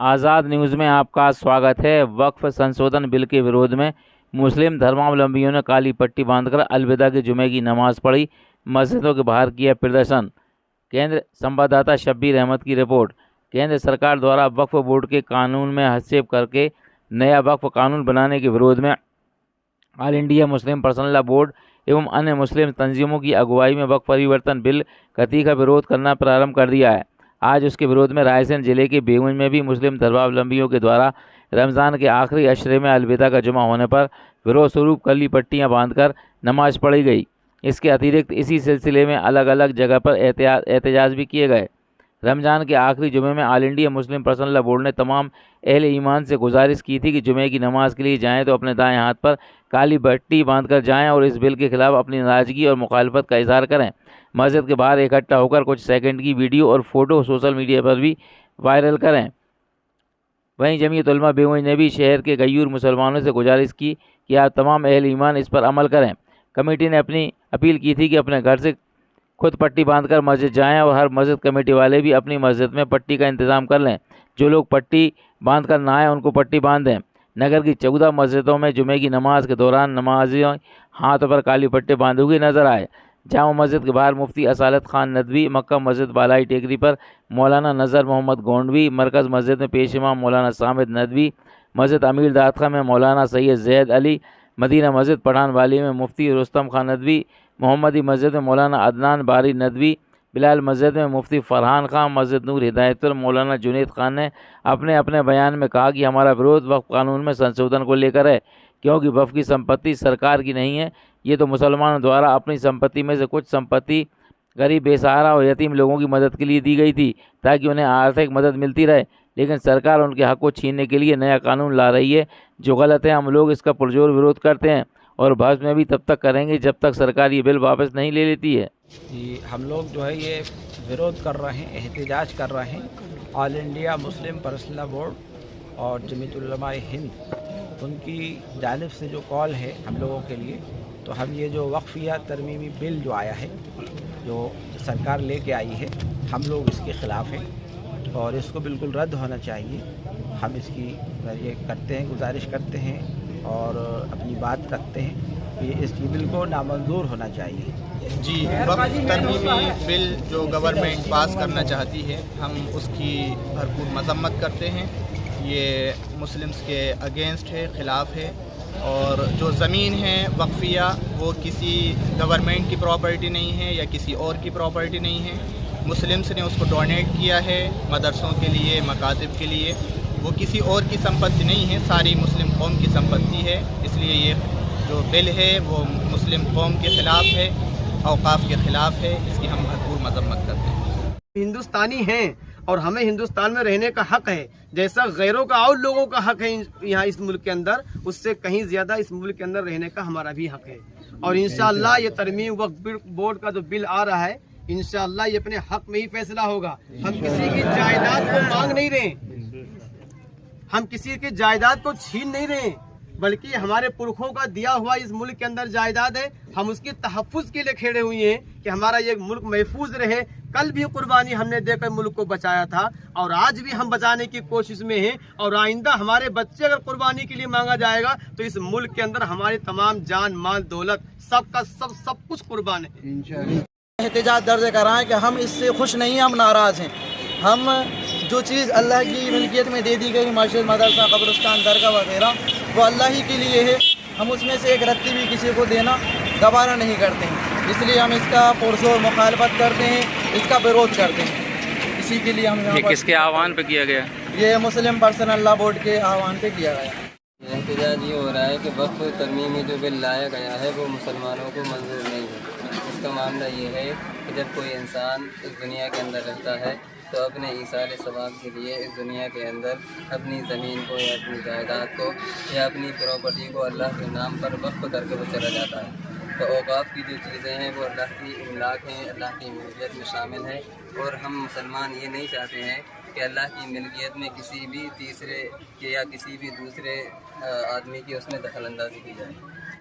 आज़ाद news में आपका स्वागत है। वक्फ संशोधन बिल के विरोध में मुस्लिम धर्मावलंबियों ने काली पट्टी बांधकर अलविदा के जुमे की नमाज पढ़ी, मस्जिदों के बाहर किया प्रदर्शन। केंद्र संवाददाता शब्बीर अहमद की रिपोर्ट। केंद्र सरकार द्वारा वक्फ बोर्ड के कानून में हस्तक्षेप करके नया वक्फ कानून बनाने के विरोध में all India Muslim personal law board एवं अन्य मुस्लिम तंजीमों की अगुवाई में वक्फ परिवर्तन बिल का तीखा विरोध करना प्रारंभ कर दिया है। आज उसके विरोध में रायसेन जिले के बेगूंज में भी मुस्लिम धर्मावलंबियों के द्वारा रमज़ान के आखिरी अशरे में अलविदा का जुमा होने पर विरोध स्वरूप काली पट्टियाँ बांधकर नमाज पढ़ी गई। इसके अतिरिक्त इसी सिलसिले में अलग अलग जगह पर एहतजाज भी किए गए। रमज़ान के आखिरी जुमे में all India Muslim personal law board ने तमाम अहले ईमान से गुजारिश की थी कि जुमे की नमाज के लिए जाएं तो अपने दाएं हाथ पर काली पट्टी बांधकर जाएं और इस बिल के खिलाफ अपनी नाराज़गी और मुखालफत का इजहार करें। मस्जिद के बाहर इकट्ठा होकर कुछ सेकंड की वीडियो और फोटो सोशल मीडिया पर भी वायरल करें। वहीं जमीयत उलमा बेगूंज ने भी शहर के गयूर मुसलमानों से गुजारिश की कि आप तमाम अहले ईमान इस पर अमल करें। कमेटी ने अपनी अपील की थी कि अपने घर से खुद पट्टी बांधकर मस्जिद जाएं और हर मस्जिद कमेटी वाले भी अपनी मस्जिद में पट्टी का इंतज़ाम कर लें। जो लोग पट्टी बांधकर ना आए उनको पट्टी बांध दें। नगर की 14 मस्जिदों में जुमे की नमाज के दौरान नमाजियों हाथों पर काली पट्टी बांधे हुए नजर आए। जामा मस्जिद के बाहर मुफ्ती असालत खान नदवी, मक्का मस्जिद बालाई टेकरी पर मौलाना नज़र मोहम्मद गोंडवी, मरकज़ मस्जिद में पेश इमाम मौलाना सामिद नदवी, मस्जिद अमीर दादखा में मौलाना सैयद जैद अली, मदीना मस्जिद पठान वाली में मुफ्ती रुस्तम खान नदवी, मोहम्मदी मस्जिद में मौलाना अदनान बारी नदवी, बिलाल मस्जिद में मुफ्ती फरहान खान, मस्जिद नूर हिदायतपुर मौलाना जुनैद खान ने अपने अपने बयान में कहा कि हमारा विरोध वक्फ कानून में संशोधन को लेकर है, क्योंकि वक्फ की संपत्ति सरकार की नहीं है। ये तो मुसलमानों द्वारा अपनी संपत्ति में से कुछ संपत्ति गरीब, बेसहारा और यतीम लोगों की मदद के लिए दी गई थी ताकि उन्हें आर्थिक मदद मिलती रहे, लेकिन सरकार उनके हक को छीनने के लिए नया कानून ला रही है जो गलत है। हम लोग इसका पुरजोर विरोध करते हैं और बहस में भी तब तक करेंगे जब तक सरकार ये बिल वापस नहीं ले लेती है। हम लोग जो है ये विरोध कर रहे हैं, एहतजाज कर रहे हैं। All India Muslim personal law board और जमीयत उलमा हिंद उनकी जानिब से जो कॉल है हम लोगों के लिए, तो हम ये जो वक्फिया तरमीमी बिल जो आया है, जो सरकार लेके आई है, हम लोग इसके ख़िलाफ़ हैं और इसको बिल्कुल रद्द होना चाहिए। हम इसकी ये करते हैं, गुजारिश करते हैं और अपनी बात रखते हैं कि इस बिल को नामंजूर होना चाहिए। जी, वक्फ तरमीमी बिल जो गवर्नमेंट पास करना चाहती है, हम उसकी भरपूर मजम्मत करते हैं। ये मुस्लिम्स के अगेंस्ट है, ख़िलाफ़ है। और जो ज़मीन है वक्फिया, वो किसी गवर्नमेंट की प्रॉपर्टी नहीं है या किसी और की प्रॉपर्टी नहीं है। मुस्लिम्स ने उसको डोनेट किया है मदरसों के लिए, मकातिब के लिए। वो किसी और की संपत्ति नहीं है, सारी मुस्लिम कौम की संपत्ति है। इसलिए ये जो बिल है वो मुस्लिम कौम के ख़िलाफ़ है, औक़ाफ़ के ख़िलाफ़ है। इसकी हम भरपूर मजम्मत करते हैं। हिंदुस्तानी हैं और हमें हिंदुस्तान में रहने का हक है, जैसा गैरों का और लोगों का हक है यहाँ इस मुल्क के अंदर, उससे कहीं ज़्यादा इस मुल्क के अंदर रहने का हमारा भी हक है। और इंशाअल्लाह ये तरमीम वक्फ बोर्ड का जो बिल आ रहा है, इंशाअल्लाह ये अपने हक में ही फैसला होगा। हम किसी की जायदाद को मांग नहीं रहे, हम किसी की जायदाद को छीन नहीं रहे, बल्कि हमारे पुरखों का दिया हुआ इस मुल्क के अंदर जायदाद है। हम उसकी तहफ़्फ़ुज़ के लिए खड़े हुए हैं कि हमारा ये मुल्क महफूज रहे। कल भी कुर्बानी हमने देकर मुल्क को बचाया था और आज भी हम बचाने की कोशिश में हैं। और आइंदा हमारे बच्चे अगर कुर्बानी के लिए मांगा जाएगा तो इस मुल्क के अंदर हमारी तमाम जान, माल, दौलत सबका सब कुछ कुर्बान है। एहतजाज दर्ज कराएं कि हम इससे खुश नहीं, हम नाराज़ हैं। हम जो चीज़ अल्लाह की मिल्कियत में दे दी गई, मस्जिद, मदरसा, कब्रिस्तान, दरगाह वगैरह, वो अल्लाह ही के लिए है। हम उसमें से एक रत्ती भी किसी को देना गवारा नहीं करते हैं, इसलिए हम इसका पुरजोर मुखालफत करते हैं, इसका विरोध करते हैं। इसी के लिए हम ये किसके आह्वान पे किया गया? ये मुस्लिम पर्सनल लॉ बोर्ड के आह्वान पे किया गया। एहतजाज ये हो रहा है कि वक्फ तरमीमी जो बिल लाया गया है वो मुसलमानों को मंजूर नहीं है। इसका मामला ये है कि जब कोई इंसान इस दुनिया के अंदर रहता है तो अपने ईसाल सवाब के लिए इस दुनिया के अंदर अपनी ज़मीन को या अपनी जायदाद को या अपनी प्रॉपर्टी को अल्लाह के नाम पर वक्फ करके वो चला जाता है। तो औक़ाफ़ की जो चीज़ें हैं वो अल्लाह की इमलाक हैं, अल्लाह की मिल्कियत में शामिल है। और हम मुसलमान ये नहीं चाहते हैं कि अल्लाह की मिल्कियत में किसी भी तीसरे के या किसी भी दूसरे आदमी की उसमें दखल अंदाजी की जाए।